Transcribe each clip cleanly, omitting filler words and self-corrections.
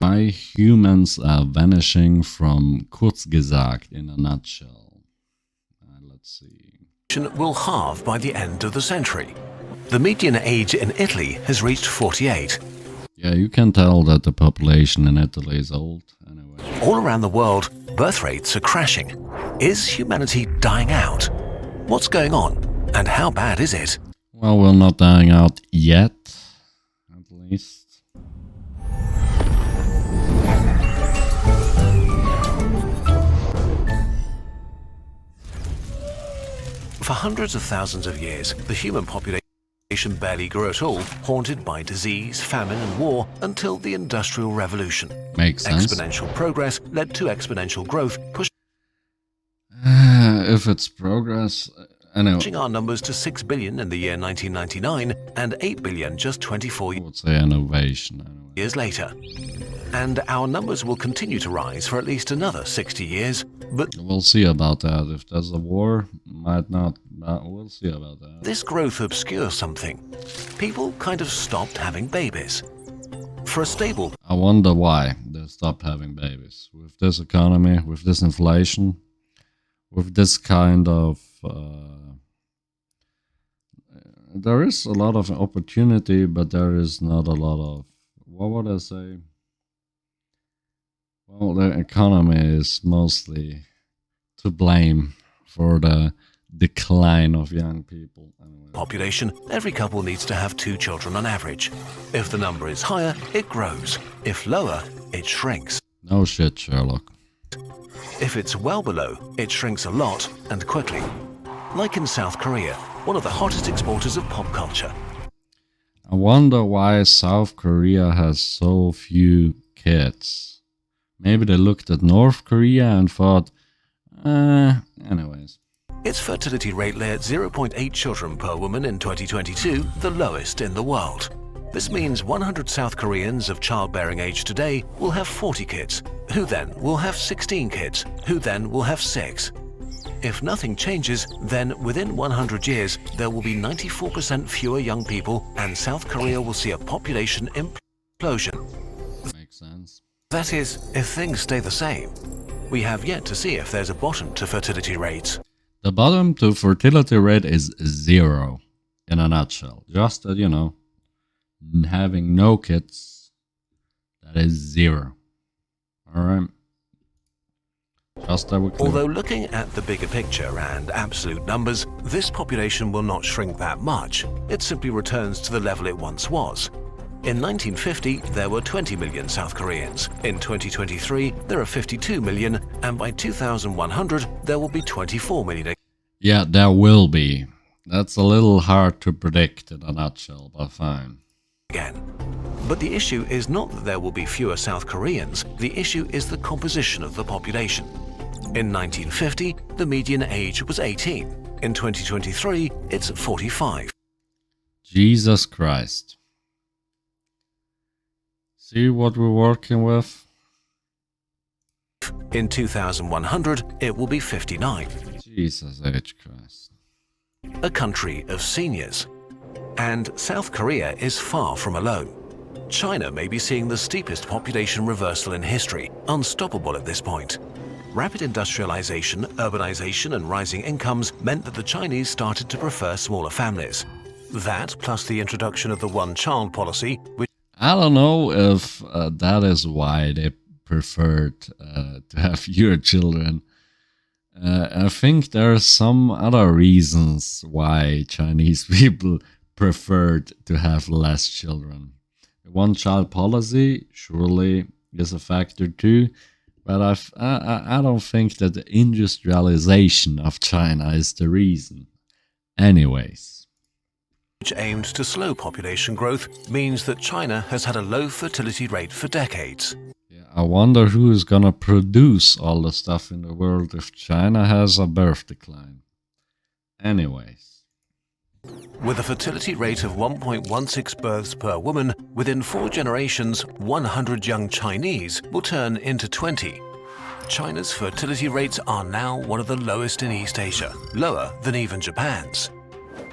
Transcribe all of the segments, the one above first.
Why humans are vanishing from kurz gesagt in a nutshell. Let's see. Will halve by the end of the century. The median age in Italy has reached 48. Yeah, you can tell that the population in Italy is old anyway. All around the world, birth rates are crashing. Is humanity dying out? What's going on? And how bad is it? Well, we're not dying out yet, at least. For hundreds of thousands of years, the human population barely grew at all, haunted by disease, famine and war until the Industrial Revolution. Makes sense. Exponential progress led to exponential growth, If it's progress, anyway. pushing our numbers to 6 billion in the year 1999 and 8 billion just 24 I would say innovation anyway. years later. And our numbers will continue to rise for at least another 60 years, but We'll see about that. If there's a war, might not, but we'll see about that. this growth obscures something. People kind of stopped having babies. For a stable I wonder why they stopped having babies. With this economy, with this inflation, with this kind of... there is a lot of opportunity, but there is not a lot of... What would I say? Well, the economy is mostly to blame for the decline of young people. Anyway. population, every couple needs to have 2 children on average. If the number is higher, it grows. If lower, it shrinks. No shit, Sherlock. If it's well below, it shrinks a lot and quickly. Like in South Korea, one of the hottest exporters of pop culture. I wonder why South Korea has so few kids. Maybe they looked at North Korea and thought, anyways. Its fertility rate lay at 0.8 children per woman in 2022, the lowest in the world. This means 100 South Koreans of childbearing age today will have 40 kids, who then will have 16 kids, who then will have 6. If nothing changes, then within 100 years, there will be 94% fewer young people and South Korea will see a population implosion. Makes sense. That is, if things stay the same. We have yet to see if there's a bottom to fertility rates. The bottom to fertility rate is 0, in a nutshell. Just that, having no kids, that is 0. Alright? Just that we're clear. Although looking at the bigger picture and absolute numbers, this population will not shrink that much. It simply returns to the level it once was. In 1950, there were 20 million South Koreans. In 2023, there are 52 million, and by 2100, there will be 24 million. Yeah, there will be. That's a little hard to predict in a nutshell, but fine. Again. But the issue is not that there will be fewer South Koreans, the issue is the composition of the population. In 1950, the median age was 18. In 2023, it's 45. Jesus Christ. See what we're working with? In 2100, it will be 59. Jesus H. Christ. A country of seniors. And South Korea is far from alone. China may be seeing the steepest population reversal in history, unstoppable at this point. Rapid industrialization, urbanization, and rising incomes meant that the Chinese started to prefer smaller families. That, plus the introduction of the one-child policy, which I don't know if that is why they preferred to have fewer children. I think there are some other reasons why Chinese people preferred to have less children. One-child policy surely is a factor too, but I don't think that the industrialization of China is the reason. Anyways. which aimed to slow population growth, means that China has had a low fertility rate for decades. Yeah, I wonder who is gonna produce all the stuff in the world if China has a birth decline. Anyways. With a fertility rate of 1.16 births per woman, within 4 generations, 100 young Chinese will turn into 20. China's fertility rates are now one of the lowest in East Asia, lower than even Japan's.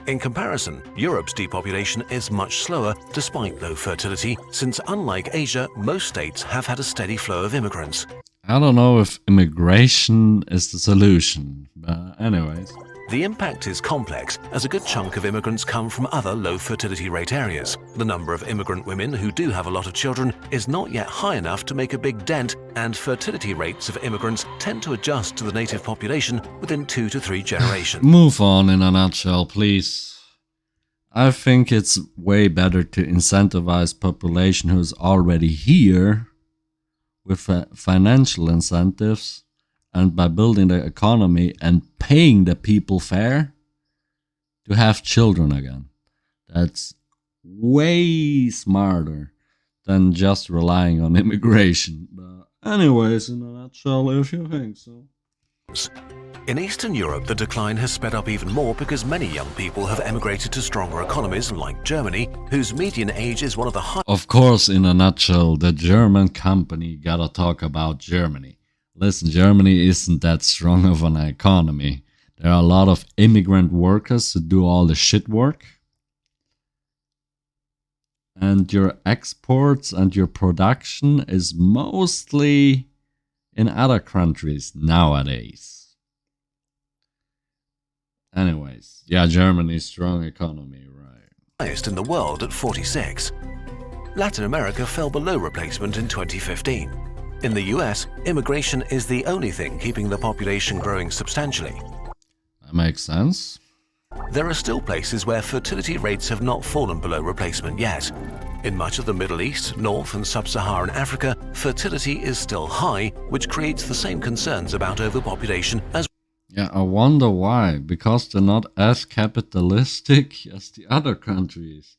In comparison, Europe's depopulation is much slower despite low fertility, since unlike Asia, most states have had a steady flow of immigrants. I don't know if immigration is the solution, but anyways. The impact is complex, as a good chunk of immigrants come from other low fertility rate areas. The number of immigrant women who do have a lot of children is not yet high enough to make a big dent, and fertility rates of immigrants tend to adjust to the native population within 2 to 3 generations. Move on in a nutshell, please. I think it's way better to incentivize population who's already here with financial incentives, and by building the economy and paying the people fair to have children again. That's way smarter than just relying on immigration. But anyways, in a nutshell, if you think so. In Eastern Europe, the decline has sped up even more because many young people have emigrated to stronger economies like Germany, whose median age is one of the highest. Of course, in a nutshell, the German company gotta talk about Germany. Listen, Germany isn't that strong of an economy. There are a lot of immigrant workers who do all the shit work. And your exports and your production is mostly in other countries nowadays. Anyways, yeah, Germany's strong economy, right? Highest in the world at 46. Latin America fell below replacement in 2015. In the US, immigration is the only thing keeping the population growing substantially. That makes sense. There are still places where fertility rates have not fallen below replacement yet. In much of the Middle East, North and Sub-Saharan Africa, fertility is still high, which creates the same concerns about overpopulation as. Yeah, I wonder why. Because they're not as capitalistic as the other countries.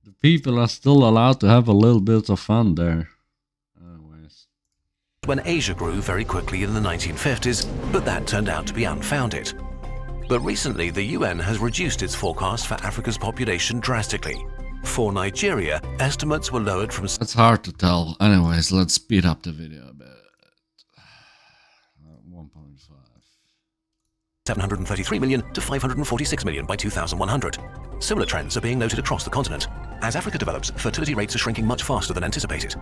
The people are still allowed to have a little bit of fun there. Anyways. When Asia grew very quickly in the 1950s, but that turned out to be unfounded. But recently, the UN has reduced its forecast for Africa's population drastically. For Nigeria, estimates were lowered from. It's hard to tell. Anyways, let's speed up the video a bit. 1.5. 733 million to 546 million by 2100. Similar trends are being noted across the continent. As Africa develops, fertility rates are shrinking much faster than anticipated.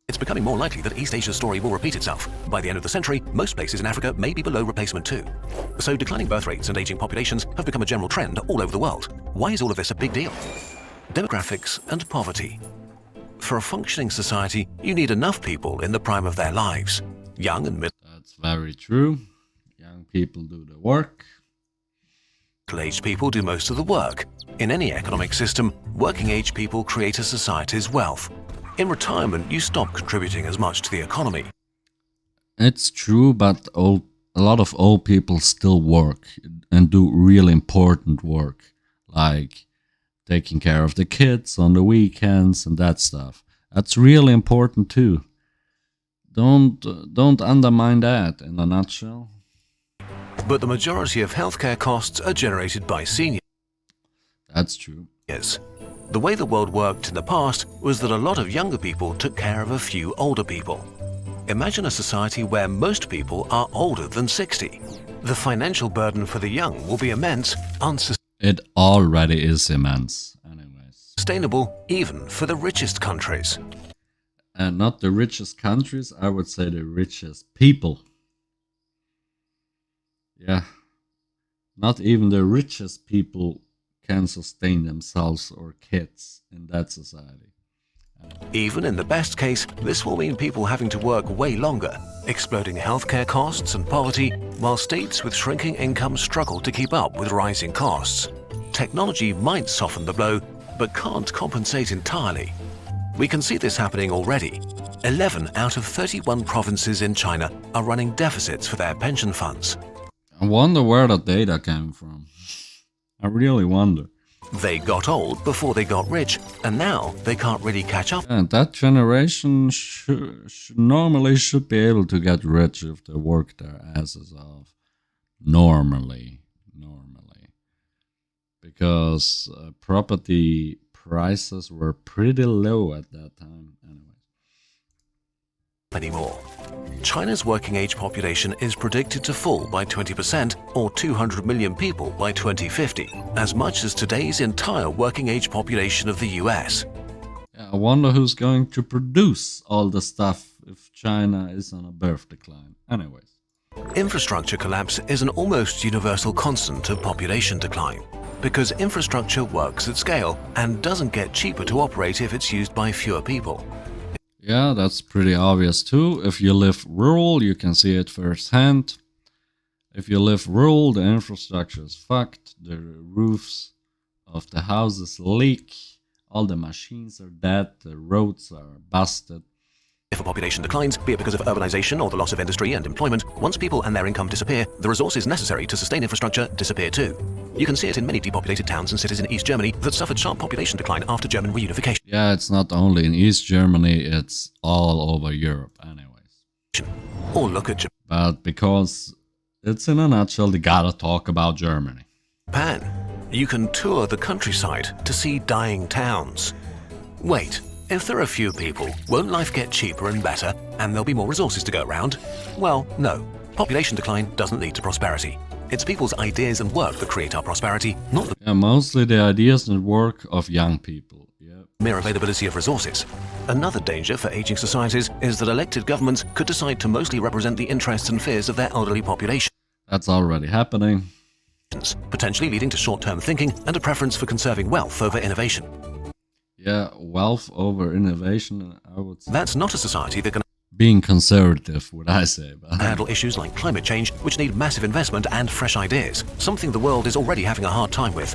It's becoming more likely that East Asia's story will repeat itself. By the end of the century, most places in Africa may be below replacement too. So declining birth rates and aging populations have become a general trend all over the world. Why is all of this a big deal? Demographics and poverty. For a functioning society, you need enough people in the prime of their lives. Young and That's very true. Young people do the work. middle-aged people do most of the work. In any economic system, working-age people create a society's wealth. In retirement, you stop contributing as much to the economy. It's true, but a lot of old people still work and do real important work, like taking care of the kids on the weekends and that stuff. That's really important too. Don't undermine that in a nutshell. But the majority of healthcare costs are generated by seniors. That's true. The way the world worked in the past was that a lot of younger people took care of a few older people. Imagine a society where most people are older than 60. The financial burden for the young will be immense, It already is immense, anyways. unsustainable even for the richest countries. And not the richest countries, I would say the richest people. Yeah. Not even the richest people can sustain themselves or kids in that society. Even in the best case, this will mean people having to work way longer, exploding healthcare costs and poverty, while states with shrinking incomes struggle to keep up with rising costs. Technology might soften the blow, but can't compensate entirely. We can see this happening already. 11 out of 31 provinces in China are running deficits for their pension funds. I wonder where the data came from. I really wonder. They got old before they got rich, and now they can't really catch up. And that generation normally should be able to get rich if they work their asses off. Normally. Because property prices were pretty low at that time. Anyway. anymore. China's working age population is predicted to fall by 20% or 200 million people by 2050, as much as today's entire working age population of the US. Yeah, I wonder who's going to produce all the stuff if China is on a birth decline. Anyways. Infrastructure collapse is an almost universal constant of population decline, because infrastructure works at scale and doesn't get cheaper to operate if it's used by fewer people. Yeah, that's pretty obvious too. If you live rural, you can see it firsthand. If you live rural, the infrastructure is fucked. The roofs of the houses leak. All the machines are dead. The roads are busted. If a population declines, be it because of urbanization or the loss of industry and employment, once people and their income disappear, the resources necessary to sustain infrastructure disappear too. You can see it in many depopulated towns and cities in East Germany that suffered sharp population decline after German reunification. Yeah, it's not only in East Germany, it's all over Europe anyways. Or look at But because it's in a nutshell, they gotta talk about Germany. Japan. You can tour the countryside to see dying towns. Wait, if there are few people, won't life get cheaper and better and there'll be more resources to go around? Well, no. Population decline doesn't lead to prosperity. It's people's ideas and work that create our prosperity, not the mostly the ideas and work of young people. Yeah. mere availability of resources. Another danger for aging societies is that elected governments could decide to mostly represent the interests and fears of their elderly population. That's already happening. Potentially leading to short-term thinking and a preference for conserving wealth over innovation. Yeah, wealth over innovation, I would say. That's not a society that can Being conservative, would I say. But handle issues like climate change, which need massive investment and fresh ideas, something the world is already having a hard time with.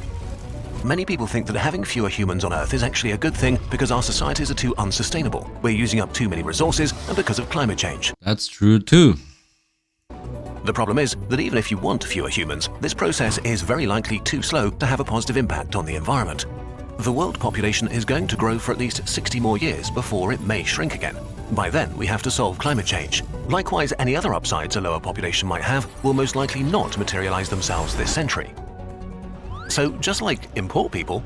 Many people think that having fewer humans on Earth is actually a good thing because our societies are too unsustainable. We're using up too many resources and because of climate change. That's true too. The problem is that even if you want fewer humans, this process is very likely too slow to have a positive impact on the environment. The world population is going to grow for at least 60 more years before it may shrink again. By then, we have to solve climate change. Likewise, any other upsides a lower population might have will most likely not materialize themselves this century. So, just like import people,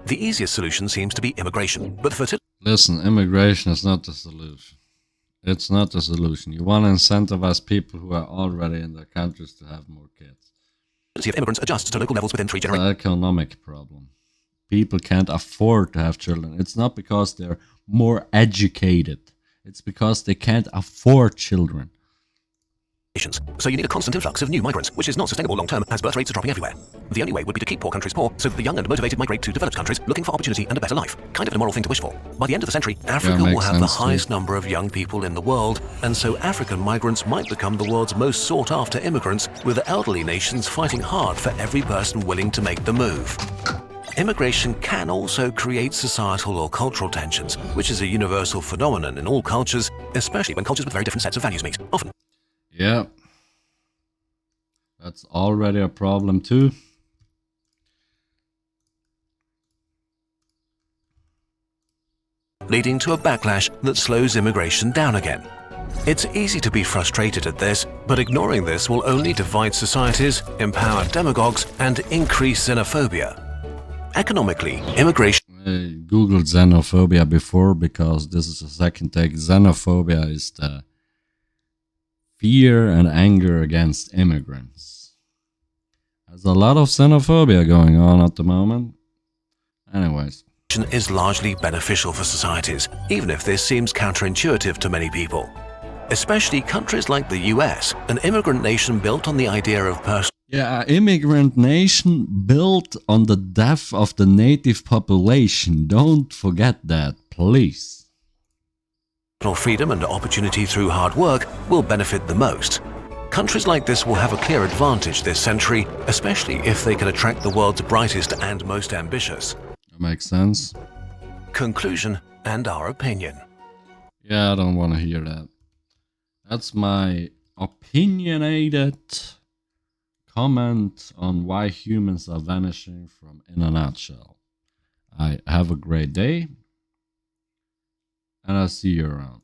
the easiest solution seems to be immigration. But Listen, immigration is not the solution. It's not the solution. You want to incentivize people who are already in their countries to have more kids. fertility of immigrants adjusts to local levels within 3 It's generations. an economic problem. People can't afford to have children. It's not because they're more educated. It's because they can't afford children. So you need a constant influx of new migrants, which is not sustainable long-term as birth rates are dropping everywhere. The only way would be to keep poor countries poor, so that the young and motivated migrate to developed countries looking for opportunity and a better life. Kind of an immoral thing to wish for. By the end of the century, Africa will makes have the sense, too. highest number of young people in the world, and so African migrants might become the world's most sought-after immigrants, with elderly nations fighting hard for every person willing to make the move. Immigration can also create societal or cultural tensions, which is a universal phenomenon in all cultures, especially when cultures with very different sets of values meet. Often, Yeah. That's already a problem too. leading to a backlash that slows immigration down again. It's easy to be frustrated at this, but ignoring this will only divide societies, empower demagogues, and increase xenophobia. Economically, immigration I googled xenophobia before because this is a second take. Xenophobia is the fear and anger against immigrants. There's a lot of xenophobia going on at the moment. Anyways. is largely beneficial for societies, even if this seems counterintuitive to many people. Especially countries like the US, an immigrant nation built on the idea of personal Yeah, an immigrant nation built on the death of the native population. Don't forget that, please. freedom and opportunity through hard work will benefit the most. Countries like this will have a clear advantage this century, especially if they can attract the world's brightest and most ambitious. That makes sense. Conclusion and our opinion. Yeah, I don't want to hear that. That's my opinionated comment on why humans are vanishing from In a Nutshell. I have a great day, and I'll see you around.